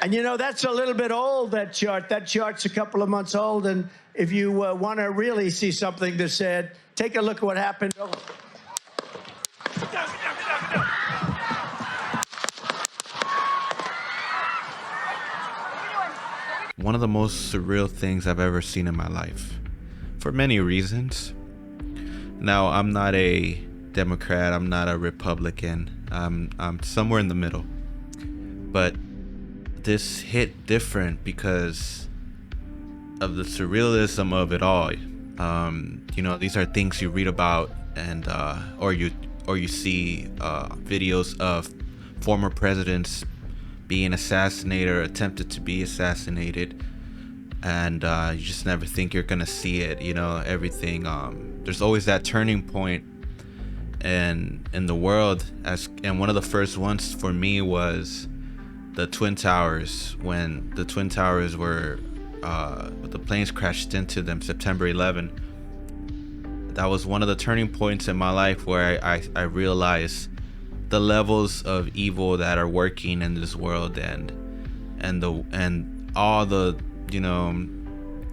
And you know, that's a little bit old, that chart. That chart's a couple of months old. And if you want to really see something that's said, take a look at what happened. One of the most surreal things I've ever seen in my life, for many reasons. Now, I'm not a Democrat, I'm not a Republican, I'm somewhere in the middle. But this hit different because of the surrealism of it all. You know, these are things you read about and or you see videos of former presidents being assassinated or attempted to be assassinated, and you just never think you're gonna see it. You know, everything. There's always that turning point in the world, and one of the first ones for me was the Twin Towers, when the Twin Towers were the planes crashed into them September 11. That was one of the turning points in my life where I realized the levels of evil that are working in this world, and all the, you know,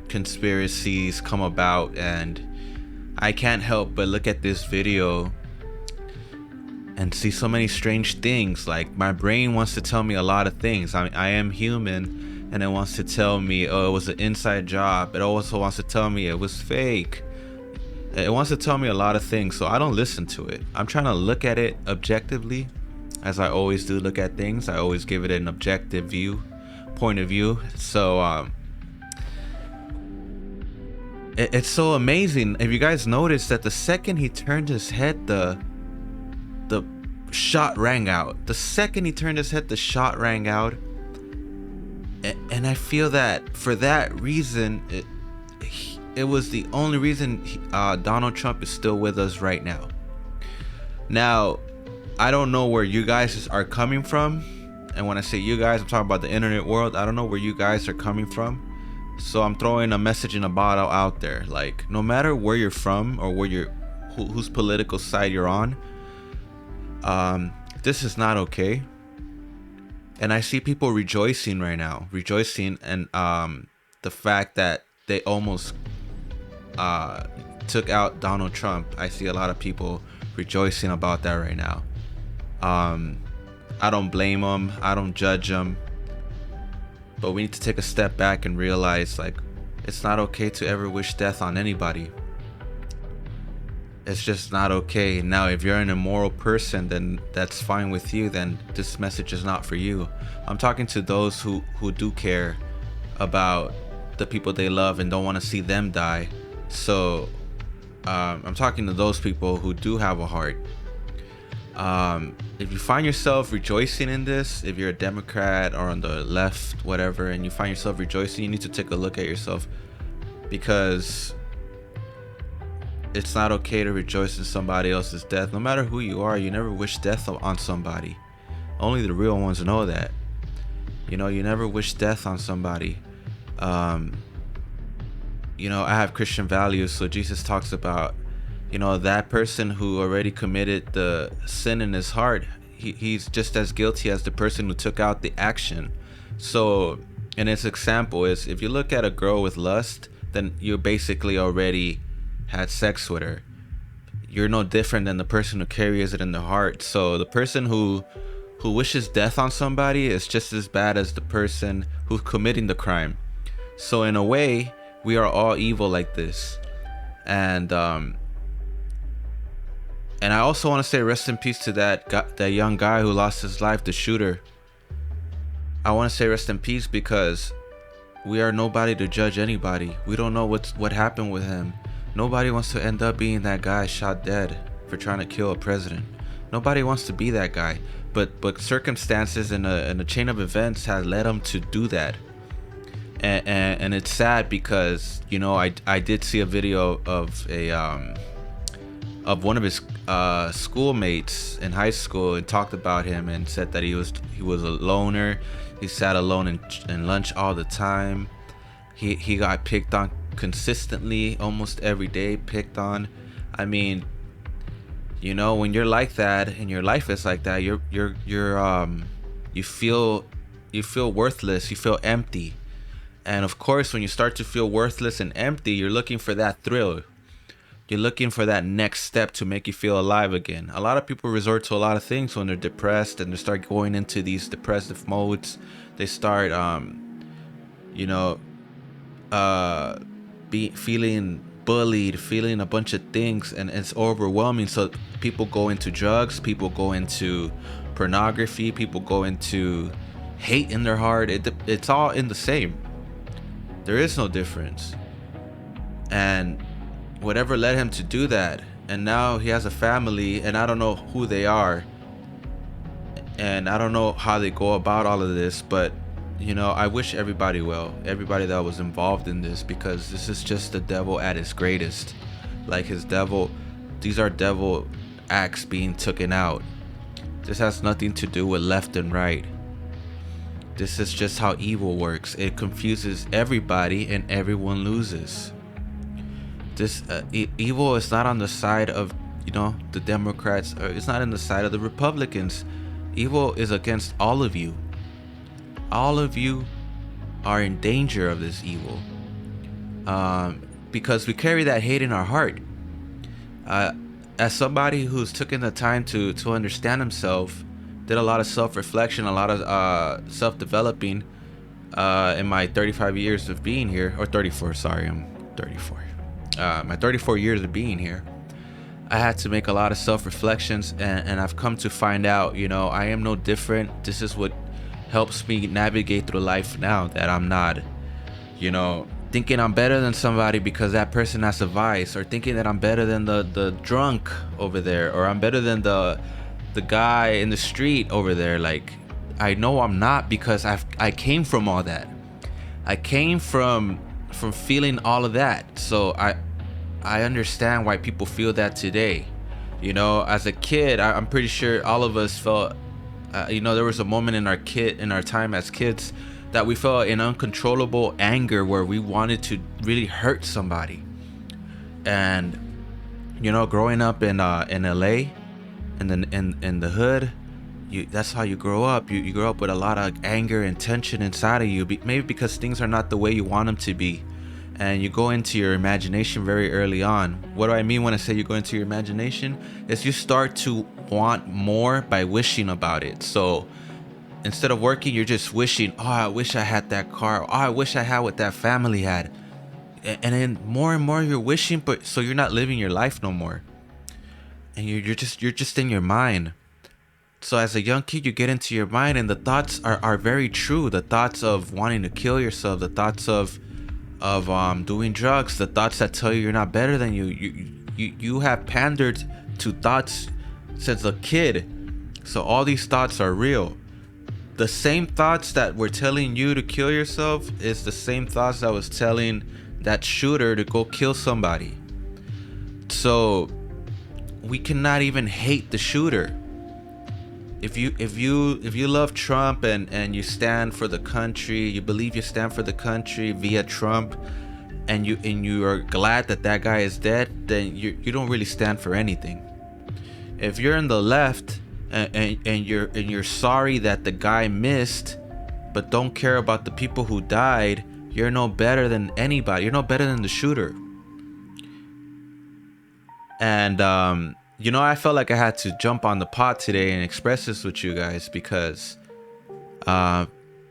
conspiracies come about. And I can't help but look at this video and see so many strange things. Like, my brain wants to tell me a lot of things. I am human, and it wants to tell me, oh, it was an inside job. It also wants to tell me it was fake. It wants to tell me a lot of things, so I don't listen to it. I'm trying to look at it objectively, as I always do look at things. I always give it an objective point of view. So it's so amazing. If you guys noticed that the second he turned his head, the shot rang out. The second he turned his head, the shot rang out. And I feel that for that reason, it was the only reason Donald Trump is still with us right now. Now, I don't know where you guys are coming from. And when I say you guys, I'm talking about the internet world. I don't know where you guys are coming from. So I'm throwing a message in a bottle out there. Like, no matter where you're from or whose political side you're on, this is not okay. And I see people rejoicing right now. Rejoicing and the fact that they almost took out Donald Trump. I see a lot of people rejoicing about that right now. I don't blame them. I don't judge them. But we need to take a step back and realize, like, it's not okay to ever wish death on anybody. It's just not okay. Now, if you're an immoral person, then that's fine with you. Then this message is not for you. I'm talking to those who do care about the people they love and don't want to see them die. So I'm talking to those people who do have a heart. If you find yourself rejoicing in this, if you're a Democrat or on the left, whatever, and you find yourself rejoicing, you need to take a look at yourself, because it's not okay to rejoice in somebody else's death. No matter who you are, you never wish death on somebody. Only the real ones know that. You know, you never wish death on somebody. You know, I have Christian values, so Jesus talks about, you know, that person who already committed the sin in his heart, he's just as guilty as the person who took out the action. So, and its example is, if you look at a girl with lust, then you basically already had sex with her. You're no different than the person who carries it in the heart. So the person who wishes death on somebody is just as bad as the person who's committing the crime. So in a way, we are all evil like this. And I also want to say rest in peace to that young guy who lost his life, the shooter. I want to say rest in peace, because we are nobody to judge anybody. We don't know what happened with him. Nobody wants to end up being that guy shot dead for trying to kill a president. Nobody wants to be that guy. But circumstances and a chain of events has led him to do that. And it's sad because, you know, I did see a video of one of his schoolmates in high school, and talked about him and said that he was a loner. He sat alone in lunch all the time. He got picked on consistently, almost every day, picked on. I mean, you know, when you're like that and your life is like that, you feel feel worthless, you feel empty. And of course, when you start to feel worthless and empty, you're looking for that thrill. You're looking for that next step to make you feel alive again. A lot of people resort to a lot of things when they're depressed, and they start going into these depressive modes. They start, you know, feeling bullied, feeling a bunch of things, and it's overwhelming. So people go into drugs, people go into pornography, people go into hate in their heart. It's all in the same. There is no difference. And whatever led him to do that, and now he has a family, and I don't know who they are, and I don't know how they go about all of this, but you know, I wish everybody well, everybody that was involved in this, because this is just the devil at his greatest. Like these are devil acts being taken out. This has nothing to do with left and right. This is just how evil works. It confuses everybody and everyone loses. This evil is not on the side of, you know, the Democrats, or it's not on the side of the Republicans. Evil is against all of you. All of you are in danger of this evil, because we carry that hate in our heart. As somebody who's taken the time to understand himself, did a lot of self-reflection, a lot of self-developing in my 35 years of being here, or 34, sorry, I'm 34. My 34 years of being here, I had to make a lot of self-reflections, and I've come to find out, you know, I am no different. This is what helps me navigate through life now, that I'm not, you know, thinking I'm better than somebody because that person has a vice, or thinking that I'm better than the drunk over there, or I'm better than the guy in the street over there. Like, I know I'm not, because I came from all that. I came from feeling all of that. So I understand why people feel that today. You know, as a kid, I'm pretty sure all of us felt, you know, there was a moment in our time as kids that we felt an uncontrollable anger where we wanted to really hurt somebody. And you know, growing up in LA, and then in the hood, that's how you grow up. You grow up with a lot of anger and tension inside of you, maybe because things are not the way you want them to be. And you go into your imagination very early on. What do I mean when I say you go into your imagination? Is you start to want more by wishing about it. So instead of working, you're just wishing, oh, I wish I had that car. Oh, I wish I had what that family had. And then more and more you're wishing, but so you're not living your life no more. And you're just in your mind. So as a young kid, you get into your mind, and the thoughts are very true. The thoughts of wanting to kill yourself, the thoughts of doing drugs, the thoughts that tell you you're not better than you have pandered to thoughts since a kid. So all these thoughts are real. The same thoughts that were telling you to kill yourself is the same thoughts that was telling that shooter to go kill somebody. So we cannot even hate the shooter. If you love Trump and you stand for the country, you believe you stand for the country via Trump, and you are glad that guy is dead, then you don't really stand for anything. If you're in the left and you're sorry that the guy missed, but don't care about the people who died, you're no better than anybody. You're no better than the shooter. And you know, I felt like I had to jump on the pot today and express this with you guys, because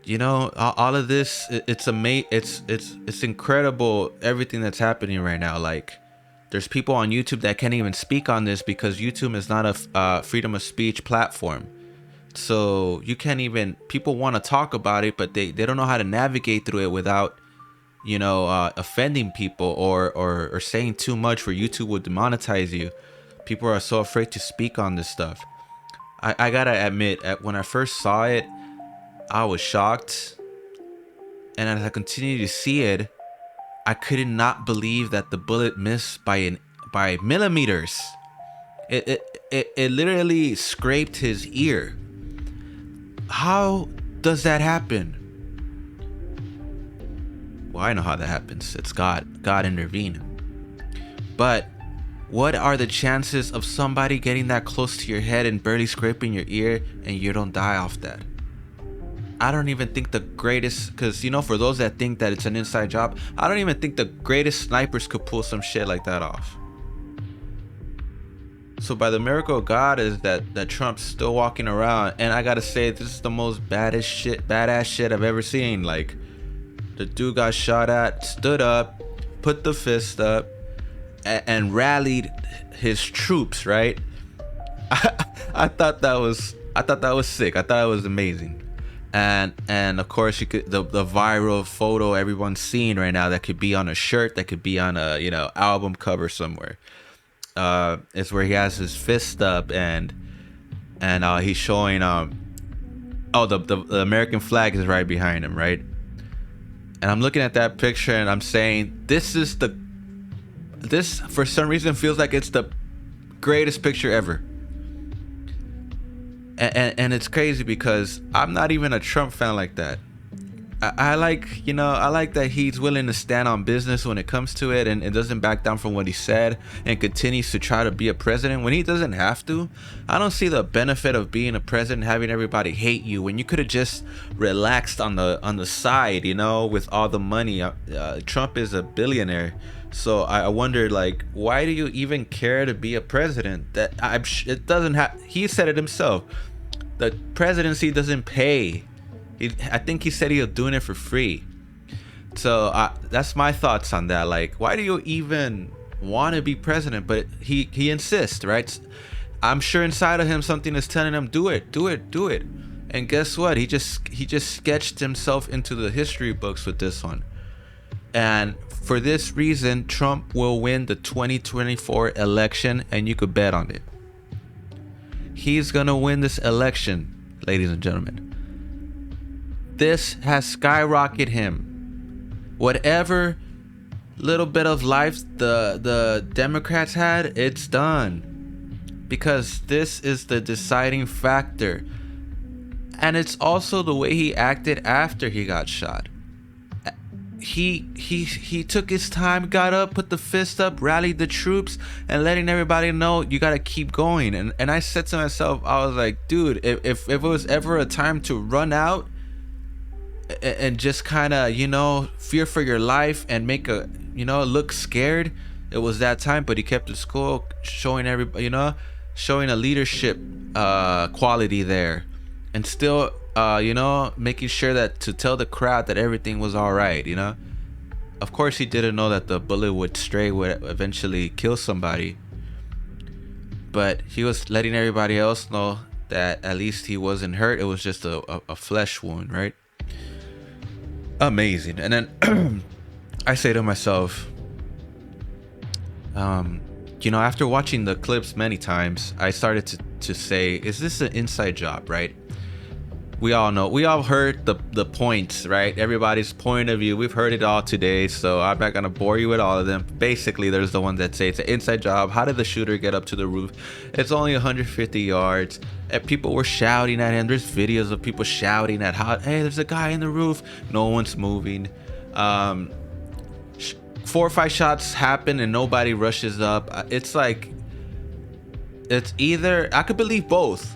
you know, all of this, it's incredible, everything that's happening right now. Like, there's people on YouTube that can't even speak on this because YouTube is not a freedom of speech platform. So you can't even, people want to talk about it, but they don't know how to navigate through it without, you know, offending people or saying too much where YouTube would demonetize you. People are so afraid to speak on this stuff. I gotta admit, when I first saw it, I was shocked. And as I continue to see it, I could not believe that the bullet missed by millimeters. It literally scraped his ear. How does that happen? Well, I know how that happens. It's God. God intervened. But what are the chances of somebody getting that close to your head and barely scraping your ear and you don't die off that? I don't even think the greatest, because, you know, for those that think that it's an inside job, I don't even think the greatest snipers could pull some shit like that off. So by the miracle of God is that Trump's still walking around, and I gotta say, this is the most badass shit I've ever seen. Like, the dude got shot at, stood up, put the fist up, and rallied his troops, right? I thought that was sick. I thought it was amazing. And of course, you could the viral photo everyone's seeing right now, that could be on a shirt, that could be on a, you know, album cover somewhere. It's where he has his fist up, and he's showing the American flag is right behind him, right? And I'm looking at that picture and I'm saying, this for some reason feels like it's the greatest picture ever. And it's crazy because I'm not even a Trump fan like that. I like that he's willing to stand on business when it comes to it, and doesn't back down from what he said, and continues to try to be a president when he doesn't have to. I don't see the benefit of being a president, having everybody hate you, when you could have just relaxed on the side, you know, with all the money. Trump is a billionaire. So I wondered, like, why do you even care to be a president? It doesn't have. He said it himself. The presidency doesn't pay. I think he said he was doing it for free. So that's my thoughts on that. Like, why do you even want to be president? But he insists, right? I'm sure inside of him something is telling him, do it. And guess what? He just sketched himself into the history books with this one. And for this reason, Trump will win the 2024 election, and you could bet on it. He's gonna win this election, ladies and gentlemen. This has skyrocketed him. Whatever little bit of life the Democrats had, it's done. Because this is the deciding factor. And it's also the way he acted after he got shot. He took his time, got up, put the fist up, rallied the troops, and letting everybody know you gotta keep going. And I said to myself, I was like, dude, if it was ever a time to run out and just kind of, you know, fear for your life and make a, you know, look scared, it was that time. But he kept it cool, showing everybody, you know, showing a leadership quality there, and still you know, making sure that to tell the crowd that everything was all right, you know. Of course, he didn't know that the bullet would eventually kill somebody, but he was letting everybody else know that at least he wasn't hurt. It was just a flesh wound, right? Amazing. And then I say to myself, you know, after watching the clips many times, I started to say, is this an inside job, right? We all know, we all heard the points, right? Everybody's point of view. We've heard it all today, so I'm not gonna bore you with all of them. Basically, there's the ones that say it's an inside job. How did the shooter get up to the roof? It's only 150 yards. And people were shouting at him. There's videos of people shouting at how, hey, there's a guy in the roof. No one's moving. 4 or 5 shots happen and nobody rushes up. It's like, it's either, I could believe both,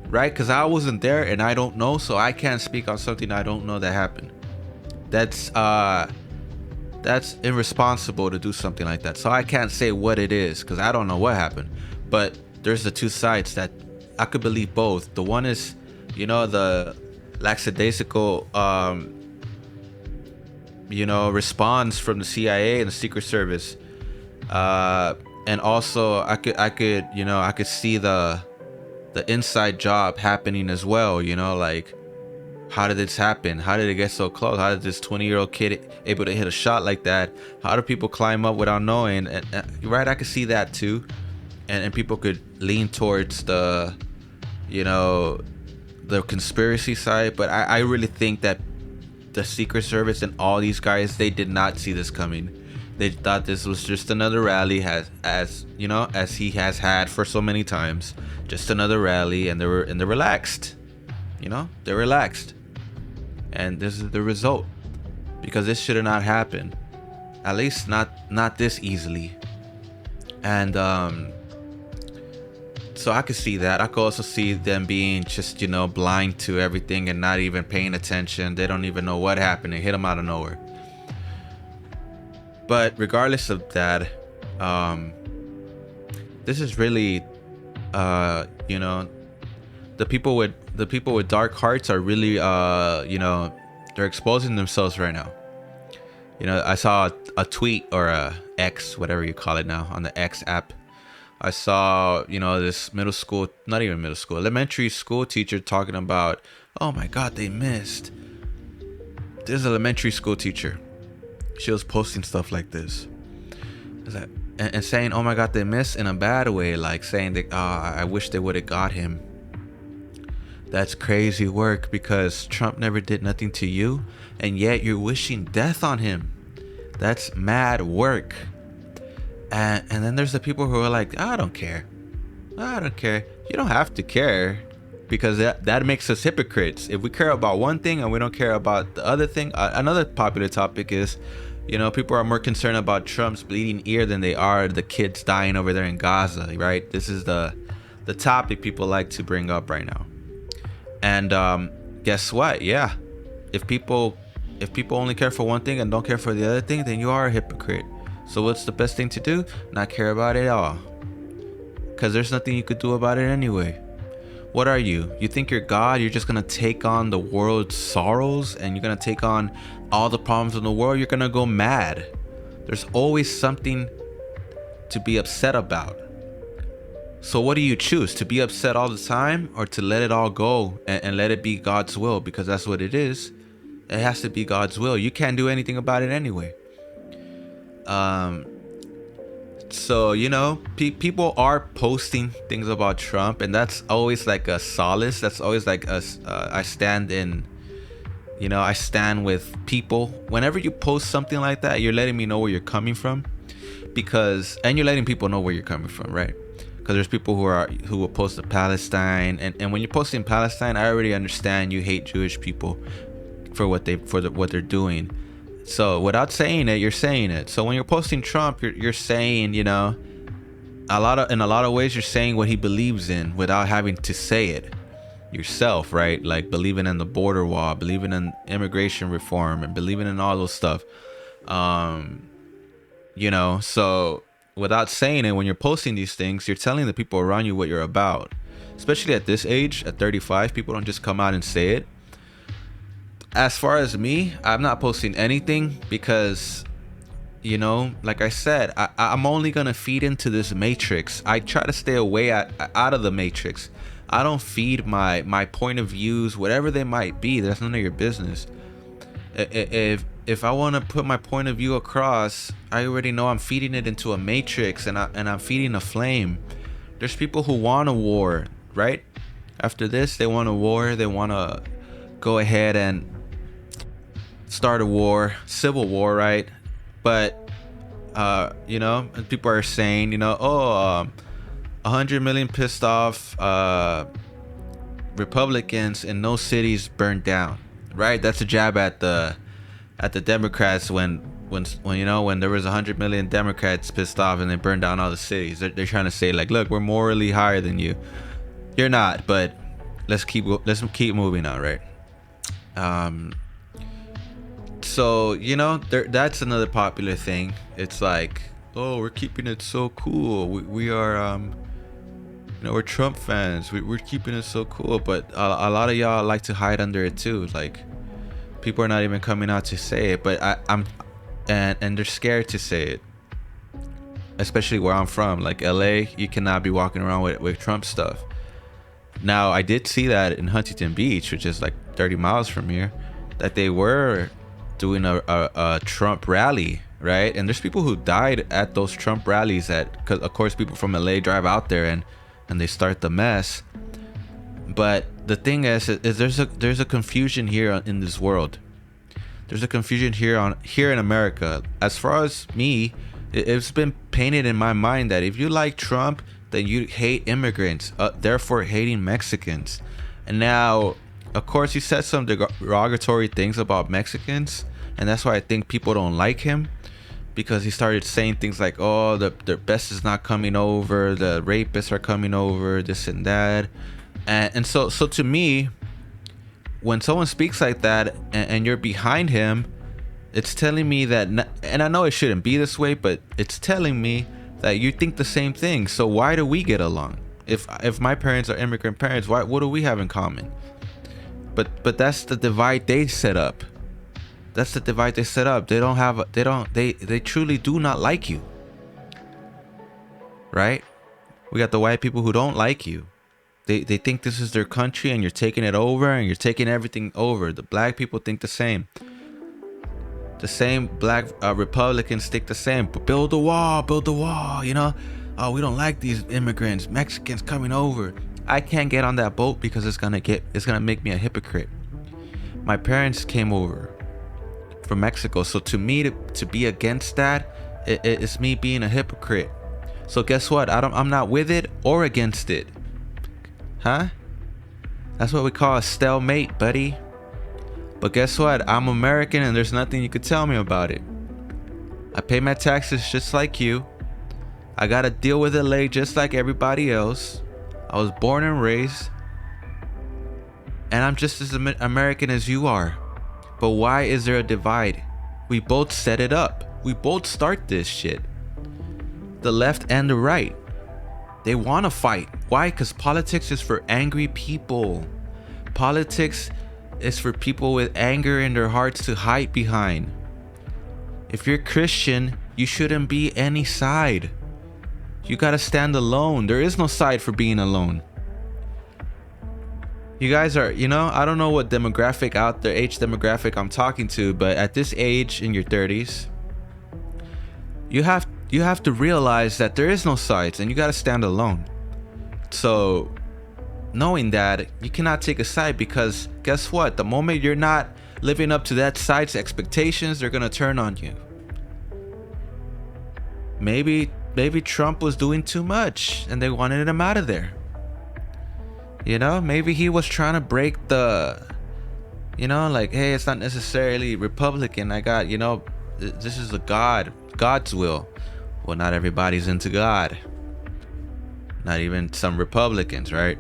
right? Because I wasn't there and I don't know, so I can't speak on something I don't know that happened. That's irresponsible to do something like that. So I can't say what it is because I don't know what happened. But there's the two sides that I could believe both. The one is, you know, the lackadaisical you know, response from the CIA and the Secret Service, and also I could you know, I could see the inside job happening as well. You know, like, how did this happen? How did it get so close? How did this 20-year-old kid able to hit a shot like that? How do people climb up without knowing? And right, I could see that too, and people could lean towards the, you know, the conspiracy side. But I really think that the Secret Service and all these guys, they did not see this coming. They thought this was just another rally, as you know, as he has had for so many times, just another rally, and they're relaxed. You know, they're relaxed, and this is the result, because this should have not happened, at least not this easily. And So I could see that. I could also see them being just, blind to everything and not even paying attention. They don't even know what happened. It hit them out of nowhere. But regardless of that, this is really, the people with dark hearts are really, they're exposing themselves right now. I saw a tweet, or a X, whatever you call it now, on the X app. I saw, this elementary school teacher talking about, oh my God, they missed. This is an elementary school teacher. She was posting stuff like this. And saying, oh my God, they missed in a bad way. Like saying that, I wish they would have got him. That's crazy work, because Trump never did nothing to you, and yet you're wishing death on him. That's mad work. And then there's the people who are like, I don't care. You don't have to care, because that makes us hypocrites. If we care about one thing and we don't care about the other thing. Another popular topic is, people are more concerned about Trump's bleeding ear than they are the kids dying over there in Gaza, right? This is the topic people like to bring up right now. And guess what? Yeah, if people only care for one thing and don't care for the other thing, then you are a hypocrite. So what's the best thing to do? Not care about it at all, because there's nothing you could do about it anyway. What are you? You think you're God? You're just gonna take on the world's sorrows, and you're gonna take on all the problems in the world? You're gonna go mad. There's always something to be upset about. So what do you choose? To be upset all the time, or to let it all go and let it be God's will? Because that's what it is. It has to be God's will. You can't do anything about it anyway. So people are posting things about Trump, and that's always like a solace. That's always like I stand with people. Whenever you post something like that, you're letting me know where you're coming from, and you're letting people know where you're coming from, right? Because there's people who will post to Palestine, and when you're posting Palestine, I already understand you hate Jewish people for what they're doing. So without saying it, you're saying it. So when you're posting Trump, you're saying, in a lot of ways, you're saying what he believes in without having to say it yourself, right? Like believing in the border wall, believing in immigration reform, and believing in all those stuff. So without saying it, when you're posting these things, you're telling the people around you what you're about. Especially at this age, at 35, people don't just come out and say it. As far as me, I'm not posting anything because, like I said, I'm only going to feed into this matrix. I try to stay away out of the matrix. I don't feed my point of views, whatever they might be. That's none of your business. If I want to put my point of view across, I already know I'm feeding it into a matrix, and I'm feeding a flame. There's people who want a war, right? After this, they want a war. They want to go ahead and start a war, civil war, right? But people are saying, 100 million pissed off Republicans in no cities burned down, right? That's a jab at the Democrats when there was 100 million Democrats pissed off and they burned down all the cities. They're trying to say, like, look, we're morally higher than you. You're not, but let's keep moving on, right? So that's another popular thing. It's like, oh, we're keeping it so cool. We are we're Trump fans. We're keeping it so cool, but a lot of y'all like to hide under it too. Like, people are not even coming out to say it, but I'm they're scared to say it. Especially where I'm from, like LA, you cannot be walking around with Trump stuff. Now, I did see that in Huntington Beach, which is like 30 miles from here, that they were doing a Trump rally, right? And there's people who died at those Trump rallies because of course people from LA drive out there and they start the mess. But the thing is there's a confusion here in this world. There's a confusion here in America. As far as me, it's been painted in my mind that if you like Trump, then you hate immigrants, therefore hating Mexicans. And now, of course, he said some derogatory things about Mexicans, and that's why I think people don't like him. because he started saying things like, oh, the best is not coming over, the rapists are coming over, this and that. And so to me, when someone speaks like that and you're behind him, it's telling me that, and I know it shouldn't be this way, but it's telling me that you think the same thing. So why do we get along? If my parents are immigrant parents, what do we have in common? But that's the divide they set up. That's the divide they set up. They truly do not like you. Right? We got the white people who don't like you. They think this is their country and you're taking it over and you're taking everything over. The black people think the same. The same black Republicans think the same. But build the wall, you know? Oh, we don't like these immigrants, Mexicans coming over. I can't get on that boat because it's gonna make me a hypocrite. My parents came over from Mexico, so to me to be against that, it's me being a hypocrite. So guess what? I'm not with it or against it. Huh? That's what we call a stalemate, buddy. But guess what? I'm American and there's nothing you could tell me about it. I pay my taxes just like you. I gotta deal with LA just like everybody else. I was born and raised. And I'm just as American as you are. But why is there a divide? We both set it up. We both start this shit. The left and the right. They want to fight. Why? Because politics is for angry people. Politics is for people with anger in their hearts to hide behind. If you're Christian, you shouldn't be any side. You gotta stand alone. There is no side for being alone. You guys are, I don't know what demographic out there, age demographic I'm talking to, but at this age in your 30s, you have to realize that there is no sides and you gotta stand alone. So knowing that, you cannot take a side, because guess what? The moment you're not living up to that side's expectations, they're gonna turn on you. Maybe Trump was doing too much and they wanted him out of there. Maybe he was trying to break the, like, hey, it's not necessarily Republican. I got, this is God's will. Well, not everybody's into God. Not even some Republicans, right?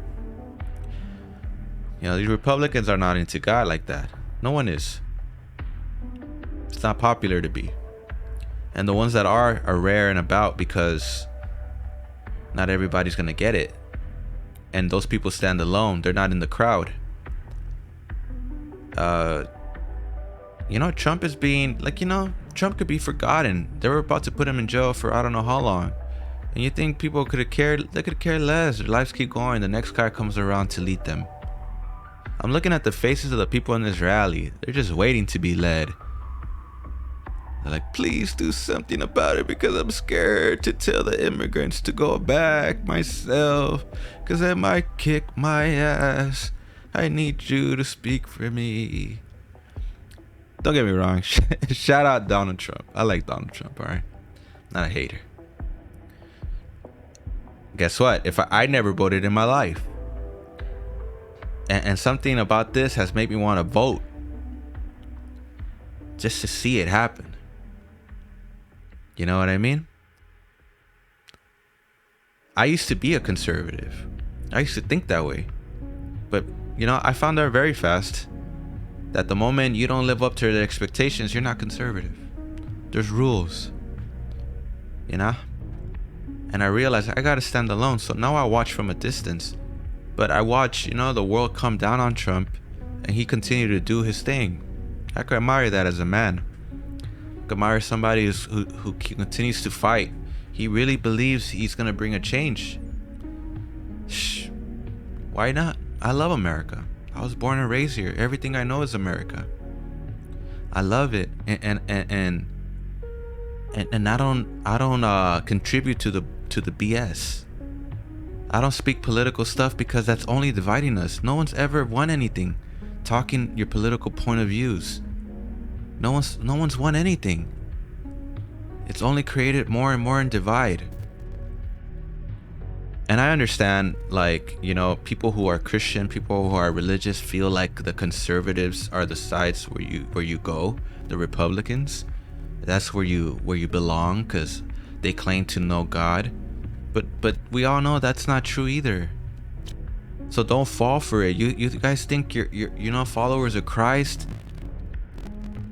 These Republicans are not into God like that. No one is. It's not popular to be. And the ones that are rare and about, because not everybody's gonna get it. And those people stand alone. They're not in the crowd. Trump is being Trump could be forgotten. They were about to put him in jail for I don't know how long. And you think people could have cared? They could care less. Their lives keep going. The next guy comes around to lead them. I'm looking at the faces of the people in this rally. They're just waiting to be led. They're like, please do something about it, because I'm scared to tell the immigrants to go back myself, because they might kick my ass. I need you to speak for me. Don't get me wrong. Shout out Donald Trump. I like Donald Trump, all right? Not a hater. Guess what? I never voted in my life. And something about this has made me want to vote. Just to see it happen. You know what I mean? I used to be a conservative. I used to think that way. But, I found out very fast that the moment you don't live up to their expectations, you're not conservative. There's rules. And I realized I gotta stand alone. So now I watch from a distance. But I watch, the world come down on Trump, and he continued to do his thing. I could admire that as a man. Admire somebody who continues to fight. He really believes he's gonna bring a change. Why not? I love America. I was born and raised here. Everything I know is America. I love it, and I don't contribute to the BS. I don't speak political stuff because that's only dividing us. No one's ever won anything talking your political point of views. No one's won anything. It's only created more and more in divide. And I understand, people who are Christian, people who are religious feel like the conservatives are the sides where you go, the Republicans. That's where you belong, because they claim to know God. But we all know that's not true either. So don't fall for it. You guys think you're followers of Christ,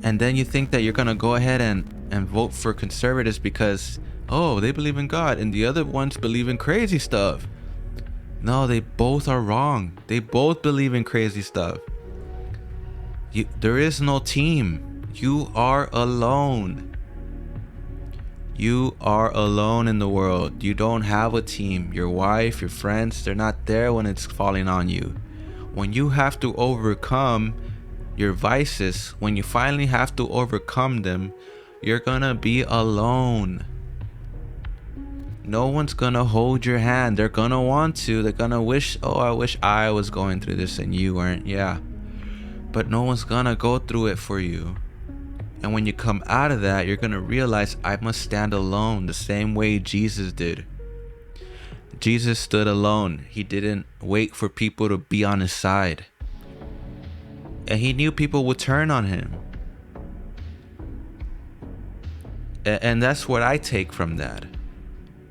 and then you think that you're gonna go ahead and vote for conservatives because, oh, they believe in God and the other ones believe in crazy stuff. No, they both are wrong. They both believe in crazy stuff. There is no team. You are alone. You are alone in the world. You don't have a team. Your wife, your friends, they're not there when it's falling on you. When you have to overcome your vices, when you finally have to overcome them, you're gonna be alone. No one's gonna hold your hand. They're gonna want to. They're gonna wish, oh, I wish I was going through this and you weren't. Yeah. But no one's gonna go through it for you. And when you come out of that, you're gonna realize, I must stand alone the same way Jesus did. Jesus stood alone. He didn't wait for people to be on his side. And he knew people would turn on him. And that's what I take from that.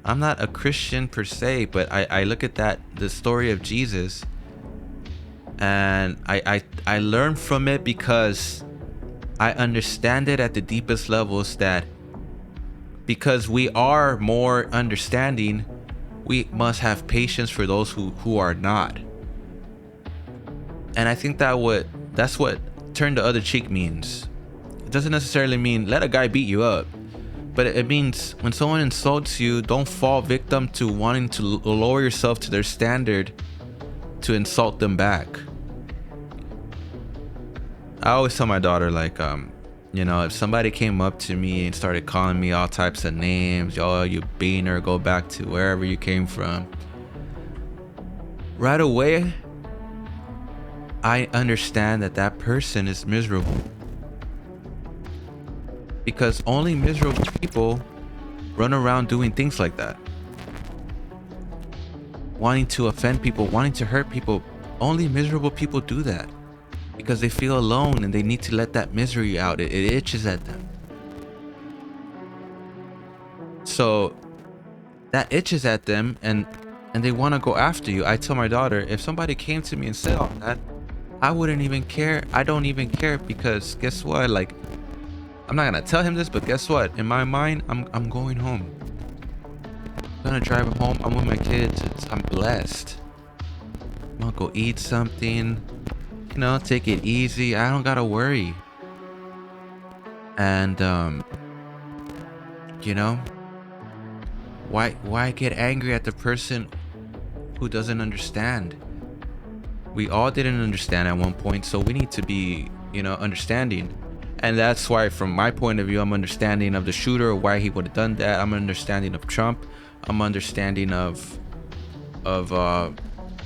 I'm not a Christian per se, but I look at the story of Jesus, and I learn from it because I understand it at the deepest levels, that because we are more understanding, we must have patience for those who are not. And I think that's what turn the other cheek means. It doesn't necessarily mean let a guy beat you up, but it means when someone insults you, don't fall victim to wanting to lower yourself to their standard to insult them back. I always tell my daughter, like, if somebody came up to me and started calling me all types of names, yo, you beaner, go back to wherever you came from, right away, I understand that person is miserable. Because only miserable people run around doing things like that. Wanting to offend people, wanting to hurt people. Only miserable people do that. Because they feel alone and they need to let that misery out. It itches at them. So that itches at them, and they want to go after you. I tell my daughter, if somebody came to me and said all that, I wouldn't even care. I don't even care, because guess what? Like, I'm not gonna tell him this, but guess what? In my mind, I'm going home. I'm gonna drive home. I'm with my kids. I'm blessed. I'm gonna go eat something. Take it easy. I don't gotta worry. And why get angry at the person who doesn't understand? We all didn't understand at one point, so we need to be, understanding. And that's why, from my point of view, I'm understanding of the shooter, why he would have done that. I'm understanding of Trump. I'm understanding of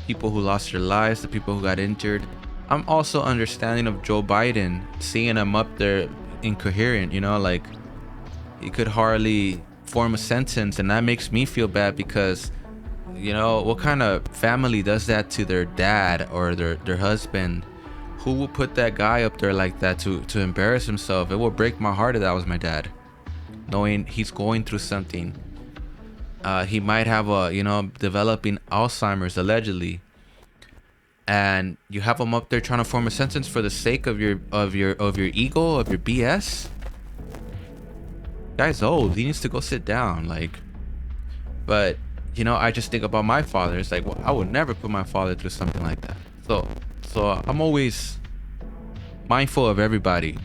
people who lost their lives, the people who got injured. I'm also understanding of Joe Biden, seeing him up there incoherent, like he could hardly form a sentence, and that makes me feel bad because, what kind of family does that to their dad or their husband? Who will put that guy up there like that to embarrass himself? It would break my heart if that was my dad, knowing he's going through something. He might have developing Alzheimer's allegedly, and you have him up there trying to form a sentence for the sake of your ego, of your BS. Guy's old. He needs to go sit down. But I just think about my father. It's like, well, I would never put my father through something like that. So I'm always mindful of everybody.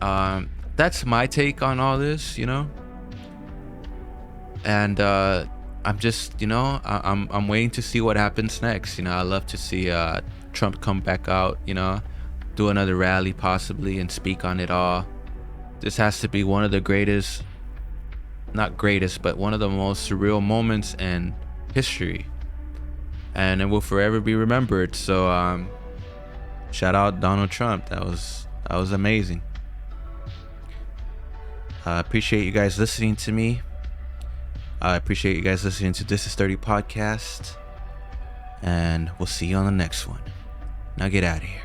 That's my take on all this, and I'm just, I'm waiting to see what happens next. I love to see Trump come back out, do another rally possibly and speak on it all. This has to be one of the greatest, not greatest, but one of the most surreal moments in history, and it will forever be remembered. So shout out Donald Trump. That was amazing. I appreciate you guys listening to me. I appreciate you guys listening to This Is 30 podcast, and we'll see you on the next one. Now get out of here.